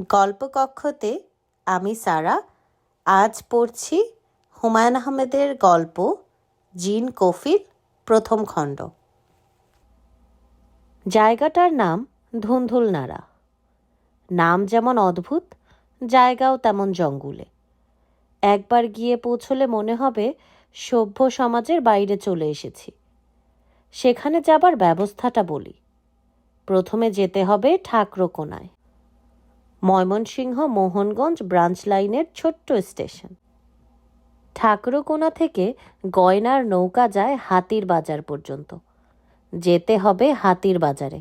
গল্পকক্ষতে আমি সারা আজ পড়ছি হুমায়ুন আহমেদের গল্প জিন কফির প্রথম খণ্ড। জায়গাটার নাম ধুন্ধুল নাড়া। নাম যেমন অদ্ভুত, জায়গাও তেমন জঙ্গলে। একবার গিয়ে পৌঁছলে মনে হবে সভ্য সমাজের বাইরে চলে এসেছি। সেখানে যাবার ব্যবস্থাটা বলি। প্রথমে যেতে হবে ঠাকরোকোনায়, ময়মনসিংহ মোহনগঞ্জ ব্রাঞ্চ লাইনের ছোট্ট স্টেশন। ঠাকুরকোনা থেকে গয়নার নৌকা যায় হাতির বাজার পর্যন্ত। যেতে হবে হাতির বাজারে।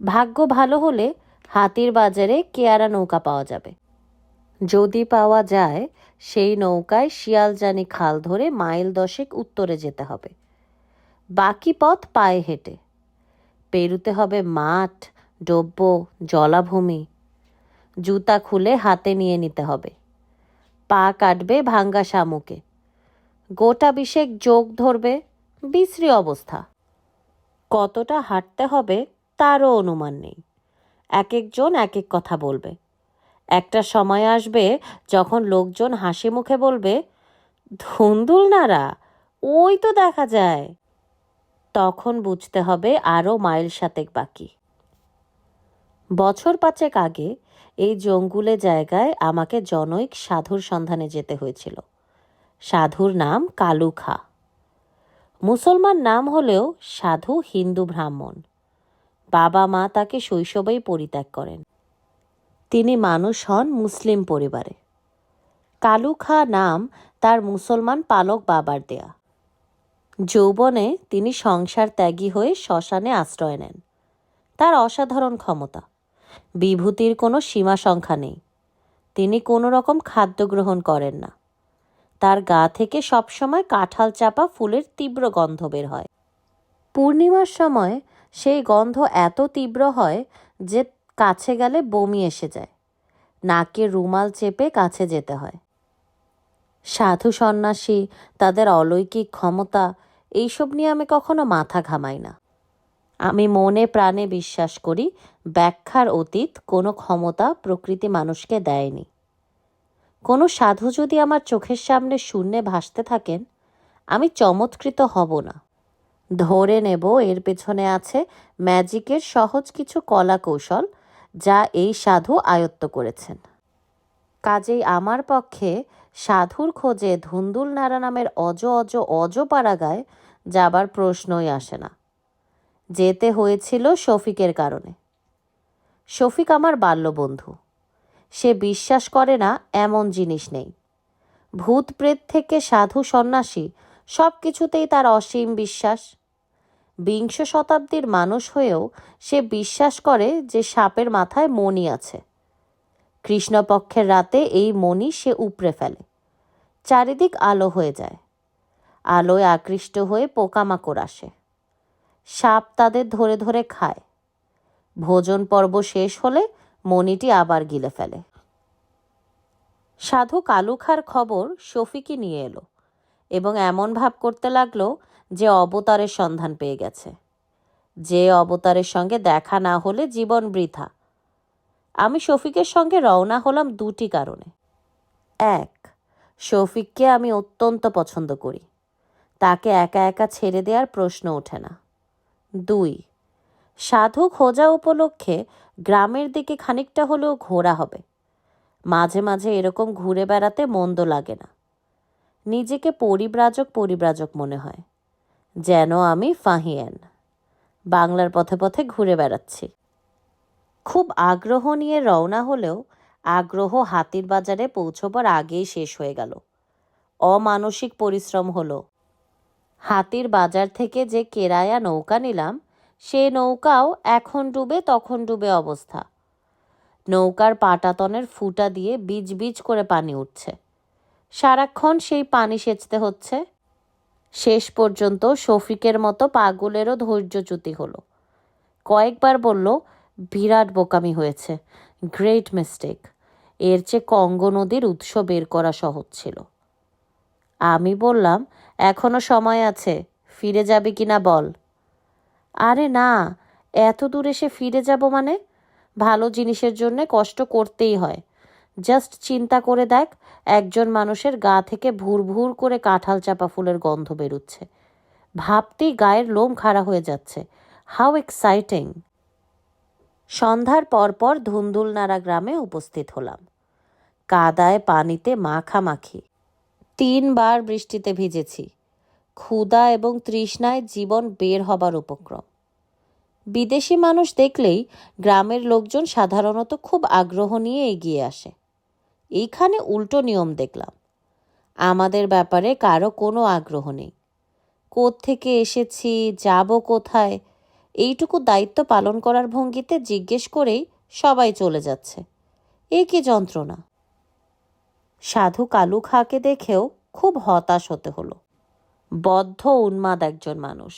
ভাগ্য ভালো হলে হাতির বাজারে কেয়ারা নৌকা পাওয়া যাবে। যদি পাওয়া যায় সেই নৌকায় শিয়ালজানি খাল ধরে মাইল 10 উত্তরে যেতে হবে। বাকি পথ পায়ে হেঁটে। পেরুতে হবে মাঠ, ডব্য, জলাভূমি। জুতা খুলে হাতে নিয়ে নিতে হবে। পা কাটবে ভাঙ্গা শামুকে। গোটা 20 যোগ ধরবে। বিশ্রী অবস্থা। কতটা হাঁটতে হবে তারও অনুমান নেই। এক একজন এক এক কথা বলবে। একটা সময় আসবে যখন লোকজন হাসি মুখে বলবে, ধুন্দুল নাড়া, ওই তো দেখা যায়। তখন বুঝতে হবে আরও মাইল 7 বাকি। বছর 5 আগে এই জঙ্গুলে জায়গায় আমাকে জনৈক সাধুর সন্ধানে যেতে হয়েছিল। সাধুর নাম কালু খাঁ। মুসলমান নাম হলেও সাধু হিন্দু ব্রাহ্মণ। বাবা মা তাকে শৈশবেই পরিত্যাগ করেন। তিনি মানুষ হন মুসলিম পরিবারে। কালু খাঁ নাম তার মুসলমান পালক বাবার দেয়া। যৌবনে তিনি সংসার ত্যাগী হয়ে শ্মশানে আশ্রয় নেন। তার অসাধারণ ক্ষমতা, বিভূতির কোনো সীমা সংখ্যা নেই। তিনি কোনো রকম খাদ্য গ্রহণ করেন না। তার গা থেকে সবসময় কাঁঠাল চাপা ফুলের তীব্র গন্ধ বের হয়। পূর্ণিমার সময় সেই গন্ধ এত তীব্র হয় যে কাছে গেলে বমি এসে যায়। নাকে রুমাল চেপে কাছে যেতে হয়। সাধু সন্ন্যাসী, তাদের অলৌকিক ক্ষমতা, এইসব নিয়ে আমি কখনো মাথা ঘামাই না। আমি মনে প্রাণে বিশ্বাস করি ব্যাখ্যার অতীত কোনো ক্ষমতা প্রকৃতি মানুষকে দেয়নি। কোনো সাধু যদি আমার চোখের সামনে শূন্যে ভাসতে থাকেন, আমি চমৎকৃত হব না। ধরে নেব এর পেছনে আছে ম্যাজিকের সহজ কিছু কলা কৌশল, যা এই সাধু আয়ত্ত করেছেন। কাজেই আমার পক্ষে সাধুর খোঁজে ধুন্দুল নাড়া নামের অজপাড়াগায় যাবার প্রশ্নই আসে না। যেতে হয়েছিল শফিকের কারণে। শফিক আমার বাল্যবন্ধু। সে বিশ্বাস করে না এমন জিনিস নেই। ভূত প্রেত থেকে সাধু সন্ন্যাসী, সব কিছুতেই তার অসীম বিশ্বাস। 20 শতাব্দীর মানুষ হয়েও সে বিশ্বাস করে যে সাপের মাথায় মণি আছে। কৃষ্ণপক্ষের রাতে এই মণি সে উপড়ে ফেলে। চারিদিক আলো হয়ে যায়। আলোয় আকৃষ্ট হয়ে পোকামাকড় আসে। সাপ তাদের ধরে ধরে খায়। ভোজন পর্ব শেষ হলে মণিটি আবার গিলে ফেলে। সাধু কালু খাঁর খবর শফিকই নিয়ে এলো এবং এমন ভাব করতে লাগলো যে অবতারের সন্ধান পেয়ে গেছে। যে অবতারের সঙ্গে দেখা না হলে জীবন বৃথা। আমি শফিকের সঙ্গে রওনা হলাম 2টি কারণে। 1, শফিককে আমি অত্যন্ত পছন্দ করি। তাকে একা একা ছেড়ে দেওয়ার প্রশ্ন ওঠে না। 2, সাধু খোঁজা উপলক্ষে গ্রামের দিকে খানিকটা হলেও ঘোরা হবে। মাঝে মাঝে এরকম ঘুরে বেড়াতে মন্দ লাগে না। নিজেকে পরিব্রাজক মনে হয়, যেন আমি ফাহিয়েন, বাংলার পথে পথে ঘুরে বেড়াচ্ছি। খুব আগ্রহ নিয়ে রওনা হলেও আগ্রহ হাতির বাজারে পৌঁছবার আগেই শেষ হয়ে গেল। অমানসিক পরিশ্রম হলো। হাতির বাজার থেকে যে কেরায়া নৌকা নিলাম, সে নৌকাও এখন ডুবে তখন ডুবে অবস্থা। নৌকার পাটাতনের ফুটা দিয়ে বীজ বীজ করে পানি উঠছে। সারাক্ষণ সেই পানি সেচতে হচ্ছে। শেষ পর্যন্ত শফিকের মতো পাগলেরও ধৈর্যচ্যুতি হলো। কয়েকবার বলল, বিরাট বোকামি হয়েছে, গ্রেট মিস্টেক, এর চেয়ে কঙ্গো নদীর উৎস বের করা সহজ ছিল। আমি বললাম, এখনো সময় আছে, ফিরে যাবি কিনা বল। আরে না, এত দূর এসে ফিরে যাব মানে? ভালো জিনিসের জন্য কষ্ট করতেই হয়। জাস্ট চিন্তা করে দেখ, একজন মানুষের গা থেকে ভুর ভুর করে কাঁঠাল চাপা ফুলের গন্ধ বেরুচ্ছে। ভাবতেই গায়ের লোম খাড়া হয়ে যাচ্ছে। How exciting! সন্ধ্যার পরপর ধুন্দুলনাড়া গ্রামে উপস্থিত হলাম। কাদায় পানিতে মাখামাখি। 3 বার বৃষ্টিতে ভিজেছি। ক্ষুধা এবং তৃষ্ণায় জীবন বের হবার উপক্রম। বিদেশি মানুষ দেখলেই গ্রামের লোকজন সাধারণত খুব আগ্রহ নিয়ে এগিয়ে আসে। এইখানে উল্টো নিয়ম দেখলাম। আমাদের ব্যাপারে কারো কোনো আগ্রহ নেই। কোত্থেকে এসেছি, যাব কোথায়, এইটুকু দায়িত্ব পালন করার ভঙ্গিতে জিজ্ঞেস করেই সবাই চলে যাচ্ছে। এ কি যন্ত্রণা! সাধু কালু খাঁকে দেখেও খুব হতাশ হতে হলো। বদ্ধ উন্মাদ একজন মানুষ।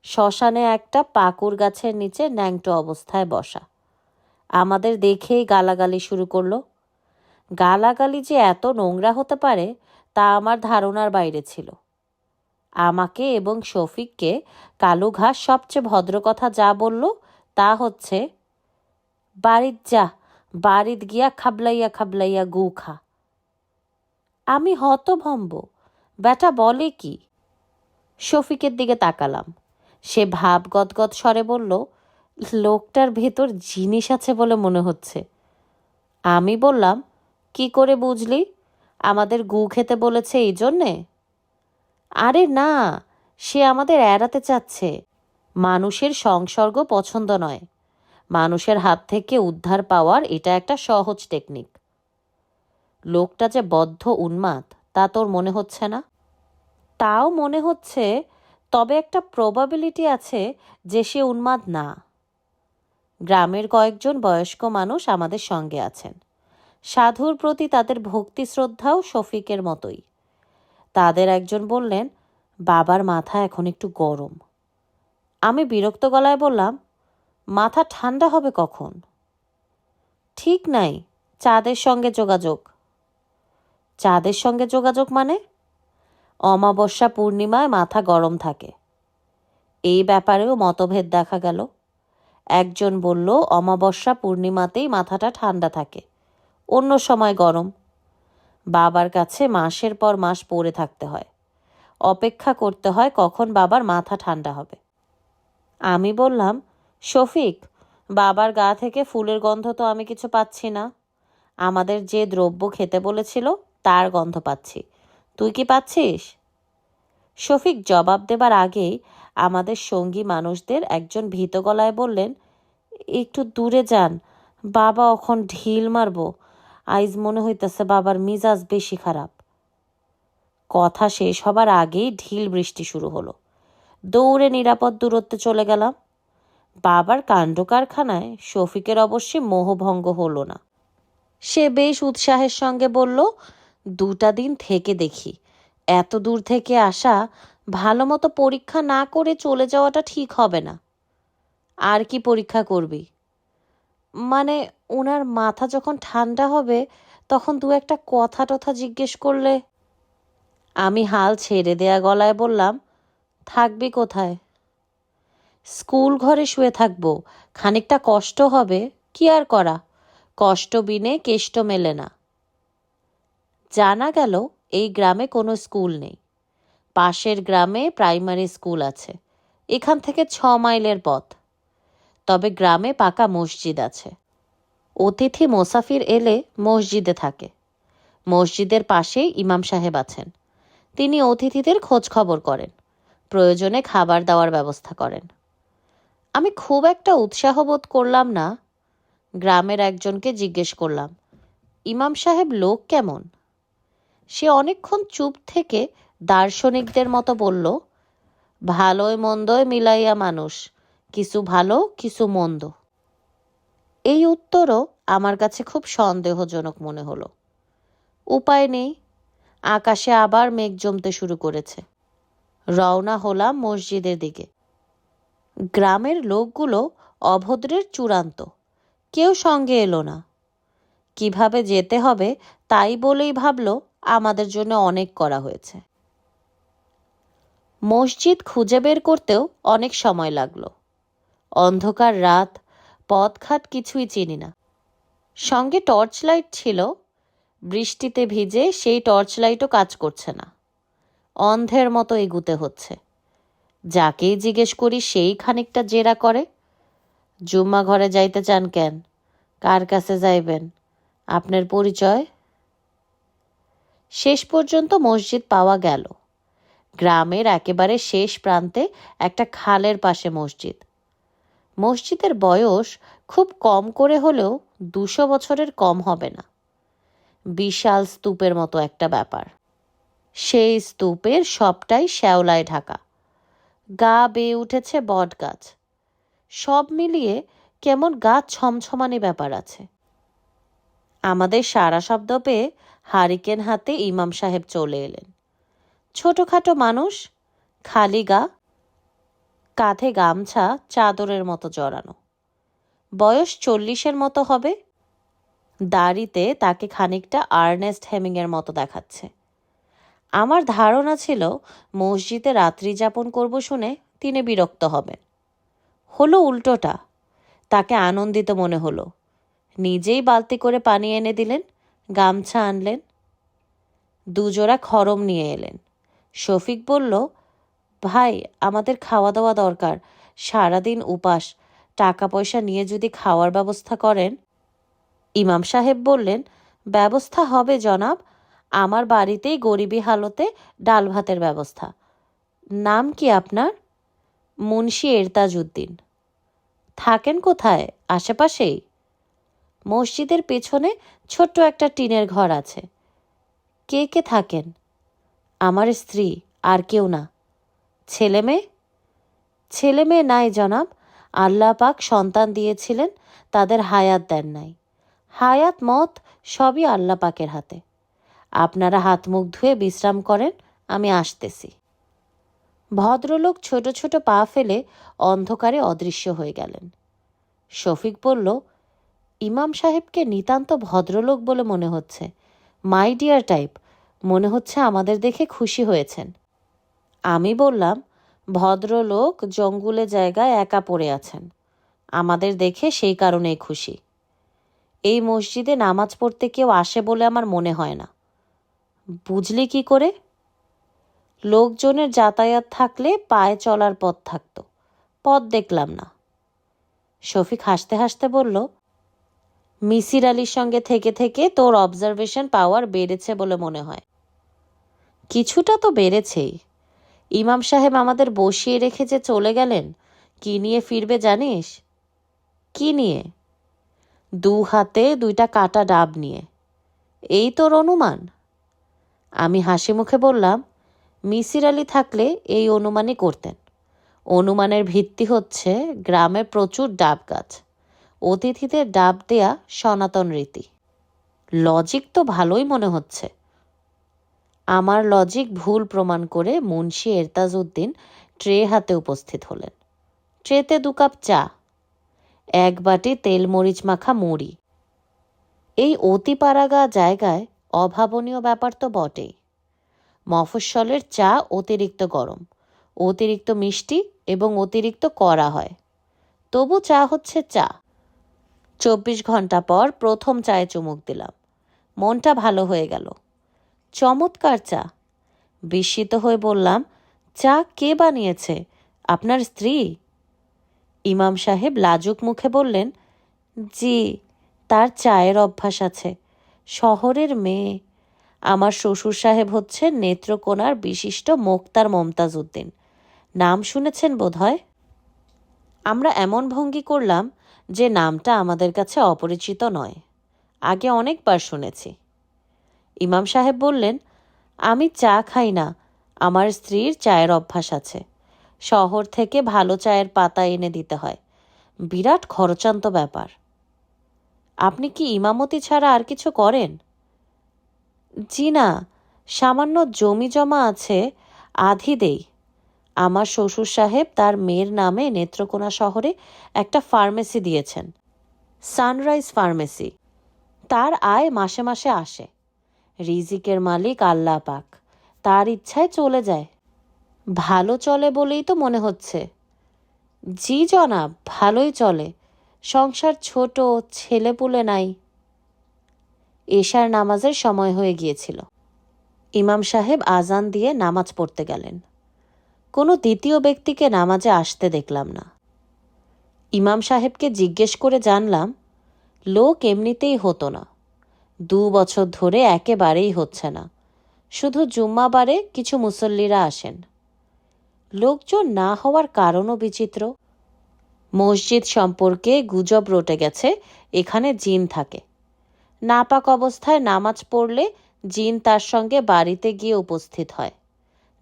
শ্মশানে একটা পাকুর গাছের নিচে ন্যাংটো অবস্থায় বসা। আমাদের দেখেই গালাগালি শুরু করলো। গালাগালি যে এত নোংরা হতে পারে তা আমার ধারণার বাইরে ছিল। আমাকে এবং শফিককে কালু ঘাস সবচেয়ে ভদ্র কথা যা বলল তা হচ্ছে, বাড়িত যা, বাড়িত গিয়া খাবলাইয়া খাবলাইয়া গু খা। আমি হতভম্ব। ব্যাটা বলে কি? শফিকের দিকে তাকালাম। সে ভাব গদগদ স্বরে বলল, লোকটার ভেতর জিনিস আছে বলে মনে হচ্ছে। আমি বললাম, কি করে বুঝলি? আমাদের গু খেতে বলেছে এই জন্যে? আরে না, সে আমাদের এড়াতে চাচ্ছে। মানুষের সংসর্গ পছন্দ নয়। মানুষের হাত থেকে উদ্ধার পাওয়ার এটা একটা সহজ টেকনিক। লোকটা যে বদ্ধ উন্মাদ তা তোর মনে হচ্ছে না? তাও মনে হচ্ছে, তবে একটা প্রবাবিলিটি আছে যে সে উন্মাদ না। গ্রামের কয়েকজন বয়স্ক মানুষ আমাদের সঙ্গে আছেন। সাধুর প্রতি তাদের ভক্তি শ্রদ্ধাও শফিকের মতোই। তাদের একজন বললেন, বাবার মাথা এখন একটু গরম। আমি বিরক্ত গলায় বললাম, মাথা ঠান্ডা হবে কখন? ঠিক নাই, চাঁদের সঙ্গে যোগাযোগ। চাঁদের সঙ্গে যোগাযোগ মানে? অমাবস্যা পূর্ণিমায় মাথা গরম থাকে। এই ব্যাপারেও মতভেদ দেখা গেল। একজন বলল অমাবস্যা পূর্ণিমাতেই মাথাটা ঠান্ডা থাকে, অন্য সময় গরম। বাবার কাছে মাসের পর মাস পড়ে থাকতে হয়, অপেক্ষা করতে হয় কখন বাবার মাথা ঠান্ডা হবে। আমি বললাম, শফিক, বাবার গা থেকে ফুলের গন্ধ তো আমি কিছু পাচ্ছি না। আমাদের যে দ্রব্য খেতে বলেছিল তার গন্ধ পাচ্ছি। তুই কি পাচ্ছিস? শফিক জবাব দেবার আগেই আমাদের সঙ্গী মানুষদের একজন ভীত গলায় বললেন, একটু দূরে যান, বাবা এখন ঢিল মারব। আইজ মনে হইতেছে বাবার মিজাজ বেশি খারাপ। কথা শেষ হবার আগেই ঢিল বৃষ্টি শুরু হলো। দৌড়ে নিরাপদ দূরত্বে চলে গেলাম। বাবার কাণ্ড কারখানায় শফিকের অবশ্যই মোহভঙ্গ হলো না। সে বেশ উৎসাহের সঙ্গে বলল, 2টা দিন থেকে দেখি। এত দূর থেকে আসা, ভালো মতো পরীক্ষা না করে চলে যাওয়াটা ঠিক হবে না। আর কি পরীক্ষা করবি? মানে ওনার মাথা যখন ঠান্ডা হবে তখন 2-একটা কথা টথা জিজ্ঞেস করলে। আমি হাল ছেড়ে দেয়া গলায় বললাম, থাকবি কোথায়? স্কুল ঘরে শুয়ে থাকবো। খানিকটা কষ্ট হবে, কি আর করা, কষ্ট বিনে কেষ্ট মেলে না। জানা গেল এই গ্রামে কোনো স্কুল নেই। পাশের গ্রামে প্রাইমারি স্কুল আছে, এখান থেকে 6 মাইলের পথ। তবে গ্রামে পাকা মসজিদ আছে। অতিথি মোসাফির এলে মসজিদে থাকে। মসজিদের পাশেই ইমাম সাহেব আছেন। তিনি অতিথিদের খোঁজ খবর করেন, প্রয়োজনে খাবার দাওয়ার ব্যবস্থা করেন। আমি খুব একটা উৎসাহ বোধ করলাম না। গ্রামের একজনকে জিজ্ঞেস করলাম, ইমাম সাহেব লোক কেমন? সে অনেকক্ষণ চুপ থেকে দার্শনিকদের মতো বলল, ভালোয় মন্দয় মিলাইয়া মানুষ, কিছু ভালো কিছু মন্দ। এই উত্তরও আমার কাছে খুব সন্দেহজনক মনে হলো। উপায় নেই, আকাশে আবার মেঘ জমতে শুরু করেছে। রওনা হলাম মসজিদের দিকে। গ্রামের লোকগুলো অভদ্রের চূড়ান্ত, কেউ সঙ্গে এলো না। কিভাবে যেতে হবে তাই বলেই ভাবল আমাদের জন্য অনেক করা হয়েছে। মসজিদ খুঁজে বের করতেও অনেক সময় লাগলো। অন্ধকার রাত, পথঘাট কিছুই চিনি না। সঙ্গে টর্চ লাইট ছিল, বৃষ্টিতে ভিজে সেই টর্চ লাইটও কাজ করছে না। অন্ধের মতো এগুতে হচ্ছে। যাকেই জিজ্ঞেস করি সেই খানিকটা জেরা করে। জুম্মা ঘরে যাইতে চান কেন? কার কাছে যাইবেন? আপনার পরিচয়? শেষ পর্যন্ত মসজিদ পাওয়া গেল। গ্রামের একেবারে শেষ প্রান্তে একটা খালের পাশে মসজিদ। মসজিদের বয়স খুব কম করে হলেও 200 বছরের কম হবে না। বিশাল স্তূপের মতো একটা ব্যাপার। সেই স্তূপের সবটাই শ্যাওলায় ঢাকা। গা বেয়ে উঠেছে বট গাছ। সব মিলিয়ে কেমন গা ছমছমানি ব্যাপার আছে। আমাদের সারা শব্দ পেয়ে হারিকেন হাতে ইমাম সাহেব চলে এলেন। ছোটখাটো মানুষ, খালি গা, কাঁধে গামছা চাদরের মতো জড়ানো। বয়স 40-এর মতো হবে। দাড়িতে তাকে খানিকটা আর্নেস্ট হেমিংয়ের মতো দেখাচ্ছে। আমার ধারণা ছিল মসজিদে রাত্রি যাপন করব শুনে তিনি বিরক্ত হবেন। হলো উল্টোটা। তাকে আনন্দিত মনে হলো। নিজেই বালতি করে পানি এনে দিলেন, গামছা আনলেন। দুজোড়া খড়ম নিয়ে এলেন। শফিক বলল, ভাই, আমাদের খাওয়া দাওয়া দরকার, সারাদিন উপাস, টাকা পয়সা নিয়ে যদি খাওয়ার ব্যবস্থা করেন। ইমাম সাহেব বললেন, ব্যবস্থা হবে জনাব, আমার বাড়িতেই গরিবী হালতে ডাল ভাতের ব্যবস্থা। নাম কি আপনার? মুন্সি এরতাজ উদ্দিন। থাকেন কোথায়? আশেপাশেই? মসজিদের পেছনে ছোট্ট একটা টিনের ঘর আছে। কে কে থাকেন? আমার স্ত্রী, আর কেউ না। ছেলে মেয়ে? ছেলে মেয়ে নাই জনাব। আল্লাহ পাক সন্তান দিয়েছিলেন, তাদের হায়াত দেন নাই। হায়াত মত সবই আল্লাহ পাকের হাতে। আপনারা হাত মুখ ধুয়ে বিশ্রাম করেন, আমি আসতেছি। ভদ্রলোক ছোট ছোট পা ফেলে অন্ধকারে অদৃশ্য হয়ে গেলেন। শফিক বলল, ইমাম সাহেবকে নিতান্ত ভদ্রলোক বলে মনে হচ্ছে। My dear type. মনে হচ্ছে আমাদের দেখে খুশি হয়েছেন। আমি বললাম, ভদ্রলোক জঙ্গুলে জায়গায় একা পড়ে আছেন, আমাদের দেখে সেই কারণেই খুশি। এই মসজিদে নামাজ পড়তে কেউ আসে বলে আমার মনে হয় না। বুঝলি কি করে? লোকজনের যাতায়াত থাকলে পায়ে চলার পথ থাকতো, পথ দেখলাম না। শফিক হাসতে হাসতে বলল, মিসির আলির সঙ্গে থেকে থেকে তোর অবজারভেশন পাওয়ার বেড়েছে বলে মনে হয়। কিছুটা তো বেড়েছেই। ইমাম সাহেব আমাদের বসিয়ে রেখে যে চলে গেলেন, কি নিয়ে ফিরবে জানিস? কি নিয়ে? 2 হাতে 2টা কাটা ডাব নিয়ে। এই তোর অনুমান? আমি হাসি মুখে বললাম, মিসির আলি থাকলে এই অনুমানই করতেন। অনুমানের ভিত্তি হচ্ছে গ্রামে প্রচুর ডাব গাছ, অতিথিদের ডাব দেয়া সনাতন রীতি। লজিক তো ভালোই মনে হচ্ছে। আমার লজিক ভুল প্রমাণ করে মুন্সি এরতাজ উদ্দিন ট্রে হাতে উপস্থিত হলেন। ট্রেতে 2 কাপ চা, 1 বাটি তেল মরিচ মাখা মুড়ি। এই অতিপাড়াগা জায়গায় অভাবনীয় ব্যাপার তো বটেই। মফস্বলের চা অতিরিক্ত গরম, অতিরিক্ত মিষ্টি এবং অতিরিক্ত কড়া হয়। তবু চা হচ্ছে চা। 24 ঘন্টা পর প্রথম চায়ে চুমুক দিলাম। মনটা ভালো হয়ে গেল। চমৎকার চা। বিস্মিত হয়ে বললাম, চা কে বানিয়েছে? আপনার স্ত্রী? ইমাম সাহেব লাজুক মুখে বললেন, জি, তার চায়ের অভ্যাস আছে। শহরের মেয়ে। আমার শ্বশুর সাহেব হচ্ছেন নেত্রকোনার বিশিষ্ট মোক্তার মমতাজ উদ্দিন। নাম শুনেছেন বোধহয়। আমরা এমন ভঙ্গি করলাম যে নামটা আমাদের কাছে অপরিচিত নয়, আগে অনেকবার শুনেছি। ইমাম সাহেব বললেন, আমি চা খাই না, আমার স্ত্রীর চায়ের অভ্যাস আছে। শহর থেকে ভালো চায়ের পাতা এনে দিতে হয়। বিরাট খরচান্ত ব্যাপার। আপনি কি ইমামতি ছাড়া আর কিছু করেন? জি না, সামান্য জমি জমা আছে, আধি দেই। আমার শ্বশুর সাহেব তার মেয়ের নামে নেত্রকোনা শহরে একটা ফার্মেসি দিয়েছেন, সানরাইজ ফার্মেসি। তার আয় মাসে মাসে আসে। রিজিকের মালিক আল্লাহ পাক, তার ইচ্ছায় চলে যায়। ভালো চলে বলেই তো মনে হচ্ছে। জি জনাব, ভালোই চলে। সংসার ছোট, ছেলেপুলে নাই। এশার নামাজের সময় হয়ে গিয়েছিল। ইমাম সাহেব আজান দিয়ে নামাজ পড়তে গেলেন। কোনো দ্বিতীয় ব্যক্তিকে নামাজে আসতে দেখলাম না। ইমাম সাহেবকে জিজ্ঞেস করে জানলাম, লোক এমনিতেই হতো না, 2 বছর ধরে একেবারেই হচ্ছে না, শুধু জুম্মাবারে কিছু মুসল্লিরা আসেন। লোকজন না হওয়ার কারণও বিচিত্র। মসজিদ সম্পর্কে গুজব রটে গেছে এখানে জিন থাকে। নাপাক অবস্থায় নামাজ পড়লে জিন তার সঙ্গে বাড়িতে গিয়ে উপস্থিত হয়,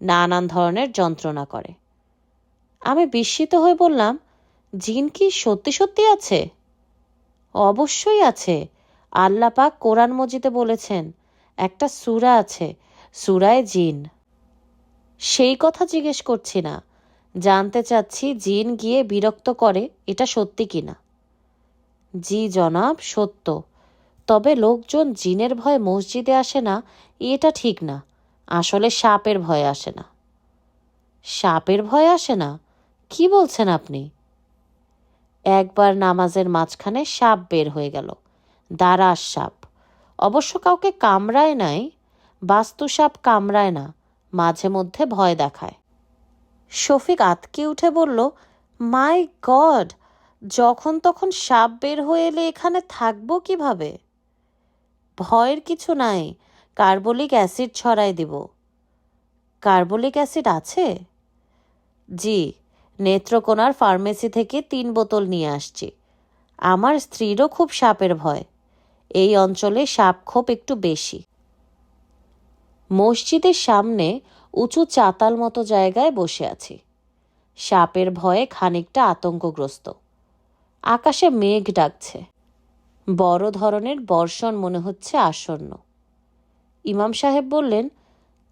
নানান ধরনের যন্ত্রণা করে। আমি বিস্মিত হয়ে বললাম, জিন কি সত্যি সত্যি আছে? অবশ্যই আছে। আল্লাহ পাক কোরআন মজিদে বলেছেন, একটা সূরা আছে, সূরায়ে জিন। সেই কথা জিজ্ঞেস করছি না, জানতে চাচ্ছি জিন গিয়ে বিরক্ত করে এটা সত্যি কিনা। জি জনাব, সত্য। তবে লোকজন জিনের ভয়ে মসজিদে আসে না এটা ঠিক না, আসলে সাপের ভয়ে আসে না। সাপের ভয়ে আসে না? কি বলছেন আপনি? একবার নামাজের মাঝখানে সাপ বের হয়ে গেল, দারাস সাপ। অবশ্য কাউকে কামড়ায় নাই, বাস্তু সাপ কামড়ায় না, মাঝে মধ্যে ভয় দেখায়। শফিক আতকে উঠে বলল, মাই গড, যখন তখন সাপ বের হয়ে এলে এখানে থাকবো কিভাবে? ভয়ের কিছু নাই, কার্বলিক অ্যাসিড ছড়াই দিব। কার্বলিক অ্যাসিড আছে? জি, নেত্রকোনার ফার্মেসি থেকে 3 বোতল নিয়ে আসছি। আমার স্ত্রীরও খুব সাপের ভয়, এই অঞ্চলে সাপ খোপ একটু বেশি। মসজিদের সামনে উঁচু চাতাল মতো জায়গায় বসে আছি, সাপের ভয়ে খানিকটা আতঙ্কগ্রস্ত। আকাশে মেঘ ডাকছে, বড় ধরনের বর্ষণ মনে হচ্ছে আসন্ন। ইমাম সাহেব বললেন,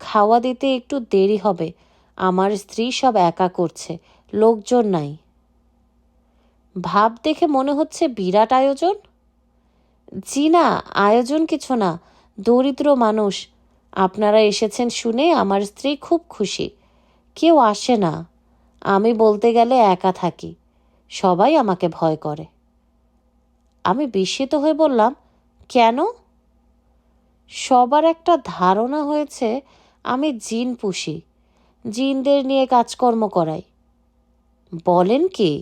খাওয়া দিতে একটু দেরি হবে, আমার স্ত্রী সব একা করছে, লোকজন নাই। ভাব দেখে মনে হচ্ছে বিরাট আয়োজন। জি না, আয়োজন কিছু না, দরিদ্র মানুষ। আপনারা এসেছেন শুনে আমার স্ত্রী খুব খুশি। কেউ আসে না, আমি বলতে গেলে একা থাকি, সবাই আমাকে ভয় করে। আমি বিস্মিত হয়ে বললাম, কেন? সবার একটা ধারণা হয়েছে আমি জিন পুষি, জিনদের নিয়ে কাজকর্ম করাই। বলেন কি?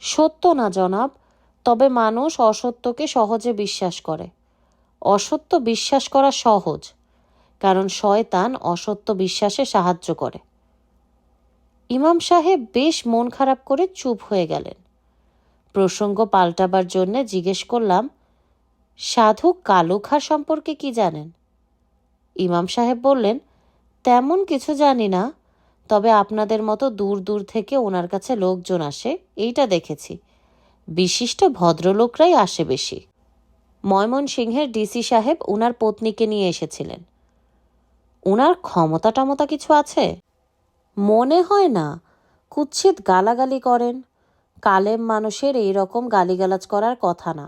সত্য না জনাব, তবে মানুষ অসত্যকে সহজে বিশ্বাস করে। অসত্য বিশ্বাস করা সহজ, কারণ শয়তান অসত্য বিশ্বাসে সাহায্য করে। ইমাম সাহেব বেশ মন খারাপ করে চুপ হয়ে গেলেন। প্রসঙ্গ পাল্টাবার জন্যে জিজ্ঞেস করলাম, সাধু কালুখার সম্পর্কে কি জানেন? ইমাম সাহেব বললেন, তেমন কিছু জানি না, তবে আপনাদের মতো দূর দূর থেকে ওনার কাছে লোকজন আসে এইটা দেখেছি। বিশিষ্ট ভদ্রলোকরাই আসে বেশি। ময়মনসিংহের ডিসি সাহেব ওনার পত্নীকে নিয়ে এসেছিলেন। ওনার ক্ষমতা টমতা কিছু আছে? মনে হয় না, কুৎসিত গালাগালি করেন। কালেম মানুষের এই রকম গালিগালাজ করার কথা না।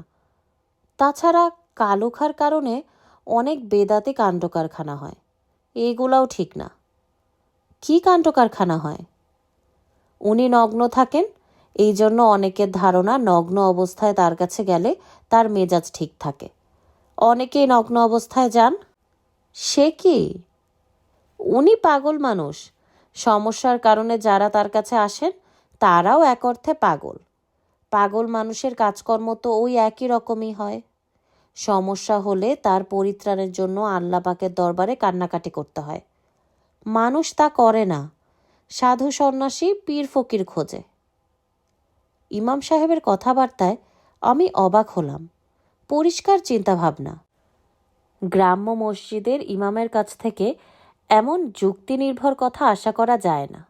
তাছাড়া কালুখার কারণে অনেক বেদাতি কাণ্ডকারখানা হয়, এইগুলাও ঠিক না। কি কাণ্ডকারখানা হয়? উনি নগ্ন থাকেন, এই জন্য অনেকের ধারণা নগ্ন অবস্থায় তার কাছে গেলে তার মেজাজ ঠিক থাকে। অনেকেই নগ্ন অবস্থায় যান। সে কি? উনি পাগল মানুষ, সমস্যার কারণে যারা তার কাছে আসেন তারাও এক অর্থে পাগল। পাগল মানুষের কাজকর্ম তো ওই একই রকমই হয়। সমস্যা হলে তার পরিত্রাণের জন্য আল্লাহ পাকের দরবারে কান্নাকাটি করতে হয়। মানুষ তা করে না, সাধু সন্ন্যাসী পীর ফকির খোঁজে। ইমাম সাহেবের কথাবার্তায় আমি অবাক হলাম। পরিষ্কার চিন্তাভাবনা। গ্রাম্য মসজিদের ইমামের কাছ থেকে এমন যুক্তিনির্ভর কথা আশা করা যায় না।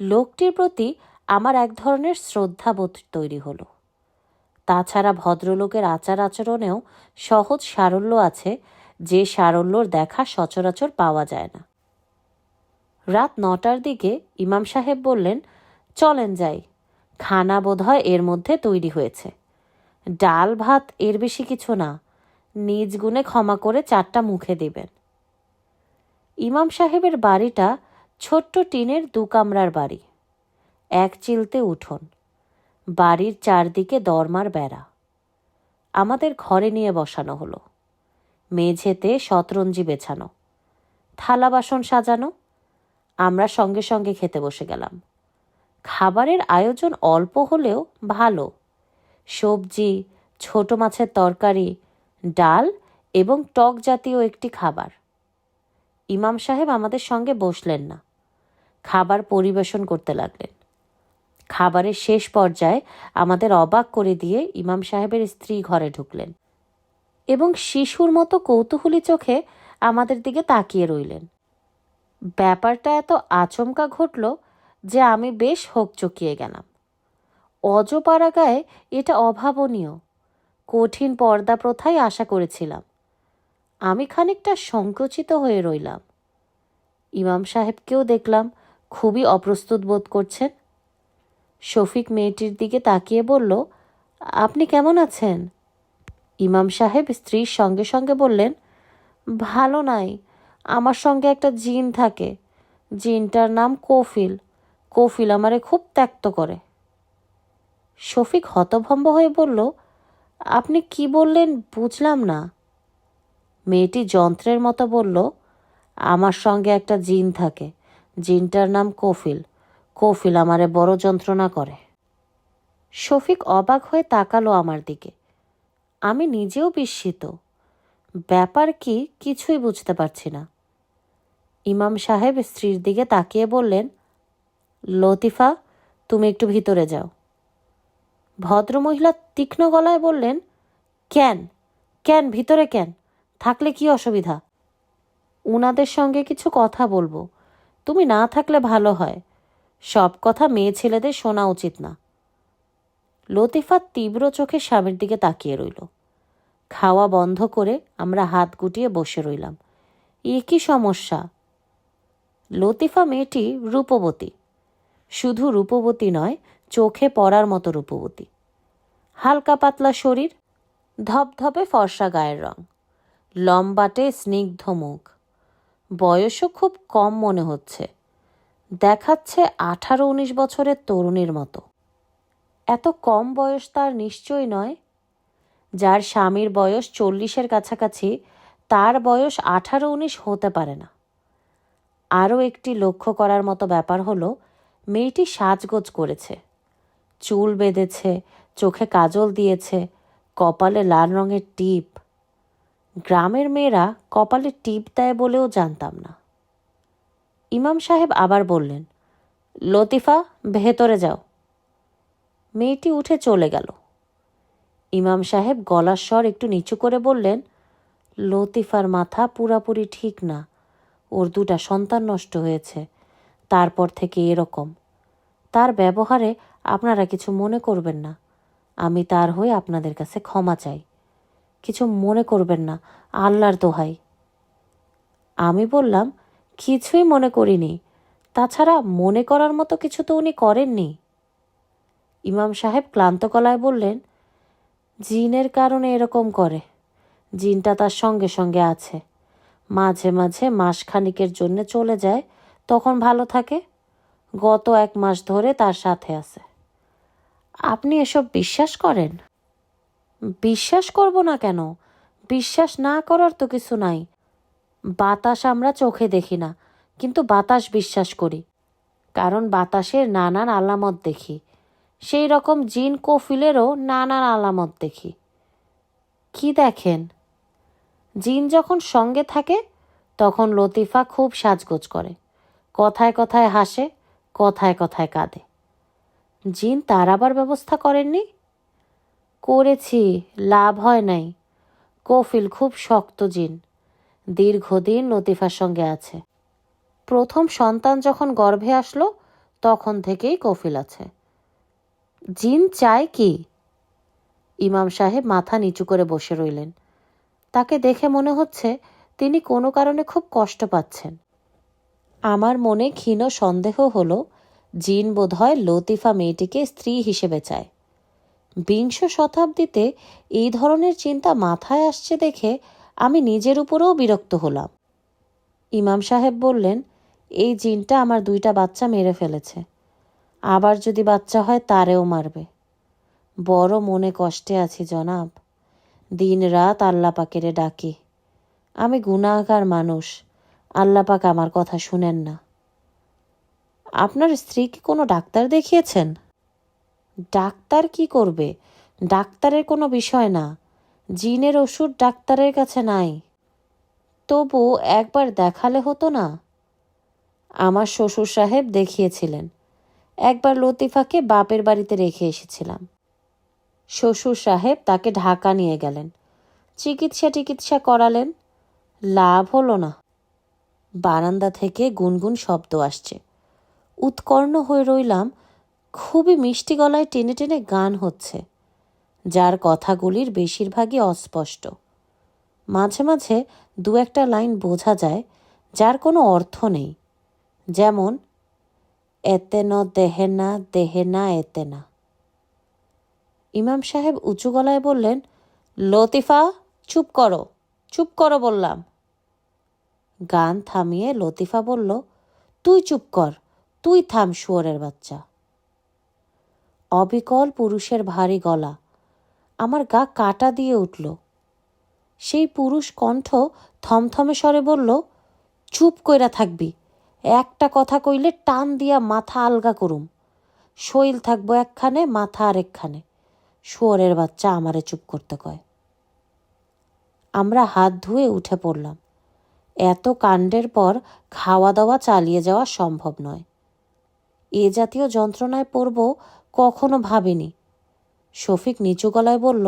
লোকটির প্রতি আমার এক ধরনের শ্রদ্ধাবোধ তৈরি হলো। তাছাড়া ভদ্রলোকের আচার আচরণেও সহজ সারল্য আছে, যে সারল্যর দেখা সচরাচর পাওয়া যায় না। রাত 9টার দিকে ইমাম সাহেব বললেন, চলেন যাই, খানা বোধহয় এর মধ্যে তৈরি হয়েছে। ডাল ভাত এর বেশি কিছু না, নিজ গুণে ক্ষমা করে 4টা মুখে দিবেন। ইমাম সাহেবের বাড়িটা ছোট্ট টিনের 2 কামরার বাড়ি, 1 চিলতে উঠোন, বাড়ির চারদিকে দরমার বেড়া। আমাদের ঘরে নিয়ে বসানো হলো। মেঝেতে শতরঞ্জি বেছানো, থালা বাসন সাজানো। আমরা সঙ্গে সঙ্গে খেতে বসে গেলাম। খাবারের আয়োজন অল্প হলেও ভালো। সবজি, ছোট মাছের তরকারি, ডাল এবং টক জাতীয় একটি খাবার। ইমাম সাহেব আমাদের সঙ্গে বসলেন না, খাবার পরিবেশন করতে লাগলেন। খাবারের শেষ পর্যায়ে আমাদের অবাক করে দিয়ে ইমাম সাহেবের স্ত্রী ঘরে ঢুকলেন এবং শিশুর মতো কৌতূহলী চোখে আমাদের দিকে তাকিয়ে রইলেন। ব্যাপারটা এত আচমকা ঘটল যে আমি বেশ হকচকিয়ে গেলাম। অজপাড়াগায় এটা অভাবনীয়, কঠিন পর্দা প্রথাই আশা করেছিলাম। আমি খানিকটা সংকুচিত হয়ে রইলাম। ইমাম সাহেবকেও দেখলাম খুবই অপ্রস্তুত বোধ করছেন। শফিক মেয়েটির দিকে তাকিয়ে বলল, আপনি কেমন আছেন? ইমাম সাহেব স্ত্রীর সঙ্গে সঙ্গে বললেন, ভালো নাই। আমার সঙ্গে একটা জিন থাকে। জিনটার নাম কফিল। কফিল আমারে খুব ত্যক্ত করে। শফিক হতভম্ব হয়ে বলল, আপনি কি বললেন বুঝলাম না। মেয়েটি যন্ত্রের মতো বলল, আমার সঙ্গে একটা জিন থাকে। জিনটার নাম কফিল। কফিল আমারে বড় যন্ত্রণা করে। শফিক অবাক হয়ে তাকালো আমার দিকে। আমি নিজেও বিস্মিত। ব্যাপার কি কিছুই বুঝতে পারছি না। ইমাম সাহেব স্ত্রীর দিকে তাকিয়ে বললেন, লতিফা, তুমি একটু ভিতরে যাও। ভদ্রমহিলা তীক্ষ্ণ গলায় বললেন, কেন কেন ভিতরে কেন? থাকলে কি অসুবিধা? উনাদের সঙ্গে কিছু কথা বলবো। তুমি না থাকলে ভালো হয়। সব কথা মেয়ে ছেলেদের শোনা উচিত না। লতিফা তীব্র চোখে স্বামীর দিকে তাকিয়ে রইল। খাওয়া বন্ধ করে আমরা হাত গুটিয়ে বসে রইলাম। এ কি সমস্যা? লতিফা মেয়েটি রূপবতী। শুধু রূপবতী নয়, চোখে পড়ার মতো রূপবতী। হালকা পাতলা শরীর, ধপধপে ফর্সা গায়ের রং, লম্বাটে স্নিগ্ধ মুখ। বয়সও খুব কম মনে হচ্ছে, দেখাচ্ছে 18-19 বছরের তরুণীর মতো। এত কম বয়স তার নিশ্চয় নয়। যার স্বামীর বয়স 40-এর কাছাকাছি, তার বয়স 18-19 হতে পারে না। আরও একটি লক্ষ্য করার মতো ব্যাপার হলো, মেয়েটি সাজগোজ করেছে। চুল বেঁধেছে, চোখে কাজল দিয়েছে, কপালে লাল রঙের টিপ। গ্রামের মেয়েরা কপালে টিপ দেয় বলেও জানতাম না। ইমাম সাহেব আবার বললেন, লতিফা, ভেতরে যাও। মেয়েটি উঠে চলে গেল। ইমাম সাহেব গলার স্বর একটু নিচু করে বললেন, লতিফার মাথা পুরাপুরি ঠিক না। ওর 2টা সন্তান নষ্ট হয়েছে, তারপর থেকে এরকম। তার ব্যবহারে আপনারা কিছু মনে করবেন না। আমি তার হয়ে আপনাদের কাছে ক্ষমা চাই। কিছু মনে করবেন না, আল্লাহর দোহাই। আমি বললাম, কিছুই মনে করিনি। তাছাড়া মনে করার মতো কিছু তো উনি করেননি। ইমাম সাহেব ক্লান্ত গলায় বললেন, জিনের কারণে এরকম করে। জিনটা তার সঙ্গে সঙ্গে আছে। মাঝে মাঝে মাসখানিকের জন্য চলে যায়, তখন ভালো থাকে। গত 1 মাস ধরে তার সাথে আছে। আপনি এসব বিশ্বাস করেন? বিশ্বাস করব না কেন? বিশ্বাস না করার তো কিছু নাই। বাতাস আমরা চোখে দেখি না, কিন্তু বাতাস বিশ্বাস করি। কারণ বাতাসের নানান আলামত দেখি। সেই রকম জিন কফিলেরও নানান আলামত দেখি। কি দেখেন? জিন যখন সঙ্গে থাকে তখন লতিফা খুব সাজগোজ করে, কথায় কথায় হাসে, কথায় কথায় কাঁদে। জিন তার আবার ব্যবস্থা করেননি? করেছি, লাভ হয় নাই। কফিল খুব শক্ত জিন, দীর্ঘদিন লতিফার সঙ্গে আছে। প্রথম সন্তান যখন গর্ভে আসলো তখন থেকেই কফিল আছে। জিন চায় কি? ইমাম সাহেব মাথা নিচু করে বসে রইলেন। তাকে দেখে মনে হচ্ছে তিনি কোনো কারণে খুব কষ্ট পাচ্ছেন। আমার মনে ক্ষীণ সন্দেহ হলো, জিন বোধহয় লতিফা মেয়েটিকে স্ত্রী হিসেবে চায়। 20 শতাব্দীতে এই ধরনের চিন্তা মাথায় আসছে দেখে আমি নিজের উপরেও বিরক্ত হলাম। ইমাম সাহেব বললেন, এই জিনটা আমার 2টা বাচ্চা মেরে ফেলেছে। আবার যদি বাচ্চা হয় তারেও মারবে। বড় মনে কষ্টে আছি জনাব। দিন রাত আল্লাহ পাকের ডাকি। আমি গুনাহগার মানুষ, আল্লাহ পাক আমার কথা শুনেন না। আপনার স্ত্রী কি কোনো ডাক্তার দেখিয়েছেন? ডাক্তার কি করবে? ডাক্তারের কোনো বিষয় না, জিনের ওষুধ ডাক্তারের কাছে নাই। তবু একবার দেখালে হতো না? আমার শ্বশুর সাহেব দেখিয়েছিলেন। একবার লতিফাকে বাপের বাড়িতে রেখে এসেছিলাম। শ্বশুর সাহেব তাকে ঢাকা নিয়ে গেলেন, চিকিৎসা করালেন, লাভ হলো না। বারান্দা থেকে গুনগুন শব্দ আসছে। উৎকর্ণ হয়ে রইলাম। খুবই মিষ্টি গলায় টেনে টেনে গান হচ্ছে, যার কথাগুলির বেশিরভাগই অস্পষ্ট। মাঝে মাঝে দু একটা লাইন বোঝা যায়, যার কোনো অর্থ নেই। যেমন এতেন দেহেনা দেহেনা এতেনা। ইমাম সাহেব উঁচু গলায় বললেন, লতিফা চুপ করো, চুপ করো বললাম। গান থামিয়ে লতিফা বলল, তুই চুপ কর, তুই থাম শুয়োরের বাচ্চা। অবিকল পুরুষের ভারী গলা, আমার গা কাটা দিয়ে উঠল। সেই পুরুষ কণ্ঠ থমথমে স্বরে বলল, চুপ কইরা থাকবি, একটা কথা কইলে টান দিয়া মাথা আলগা করুম। শৈল থাকবো একখানে, মাথা আরেকখানে। শুয়োরের বাচ্চা আমারে চুপ করতে কয়। আমরা হাত ধুয়ে উঠে পড়লাম। এত কাণ্ডের পর খাওয়া দাওয়া চালিয়ে যাওয়া সম্ভব নয়। এ জাতীয় যন্ত্রণায় পড়ব কখনো ভাবিনি। শফিক নিচু গলায় বলল,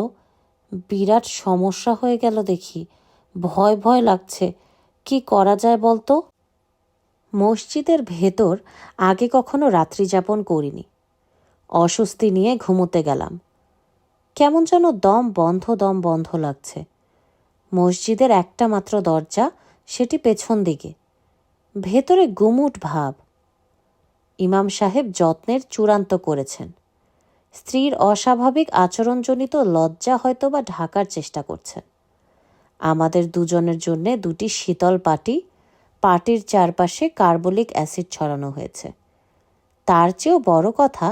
বিরাট সমস্যা হয়ে গেল দেখি, ভয় ভয় লাগছে, কি করা যায় বলতো? মসজিদের ভেতর আগে কখনো রাত্রি যাপন করিনি। অস্বস্তি নিয়ে ঘুমোতে গেলাম। কেমন যেন দম বন্ধ লাগছে। মসজিদের একটা মাত্র দরজা, সেটি পেছন দিকে। ভেতরে গুমুট ভাব। ইমাম সাহেব যত্নের চূড়ান্ত করেছেন। স্ত্রীর অস্বাভাবিক আচরণজনিত লজ্জা হয়তো বা ঢাকার চেষ্টা করছেন। আমাদের দুজনের জন্য দুটি শীতল পাটি, পাটির চারপাশে কার্বলিক অ্যাসিড ছড়ানো হয়েছে। তার চেয়েও বড় কথা,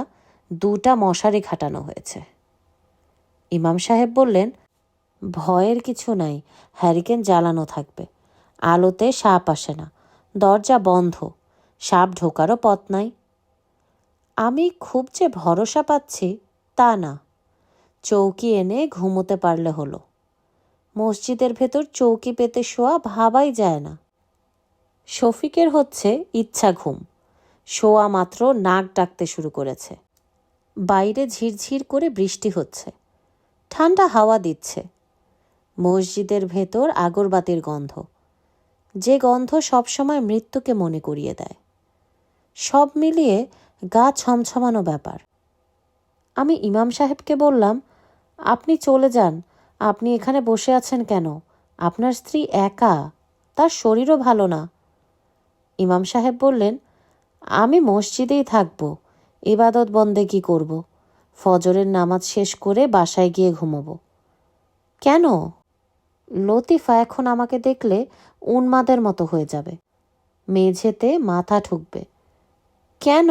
দুটা মশারি খাটানো হয়েছে। ইমাম সাহেব বললেন, ভয়ের কিছু নাই, হ্যারিকেন জ্বালানো থাকবে। আলোতে সাপ আসে না, দরজা বন্ধ, সাপ ঢোকারও পথ নাই। আমি খুব যে ভরসা পাচ্ছি তা না। চৌকি এনে ঘুমোতে পারলে হলো। মসজিদের ভেতর চৌকি পেতে শোয়া ভাবাই যায় না। শফিকের হচ্ছে ইচ্ছা ঘুম। শোয়া মাত্র নাক ডাকতে শুরু করেছে। বাইরে ঝিরঝির করে বৃষ্টি হচ্ছে, ঠান্ডা হাওয়া দিচ্ছে। মসজিদের ভেতর আগরবাতির গন্ধ, যে গন্ধ সবসময় মৃত্যুকে মনে করিয়ে দেয়। সব মিলিয়ে গা ছমছমানো ব্যাপার। আমি ইমাম সাহেবকে বললাম, আপনি চলে যান, আপনি এখানে বসে আছেন কেন? আপনার স্ত্রী একা, তার শরীরও ভালো না। ইমাম সাহেব বললেন, আমি মসজিদেই থাকবো, ইবাদত বন্দেগি করব, ফজরের নামাজ শেষ করে বাসায় গিয়ে ঘুমোবো। কেন? লতিফা এখন আমাকে দেখলে উন্মাদের মতো হয়ে যাবে, মেঝেতে মাথা ঠুকবে। কেন?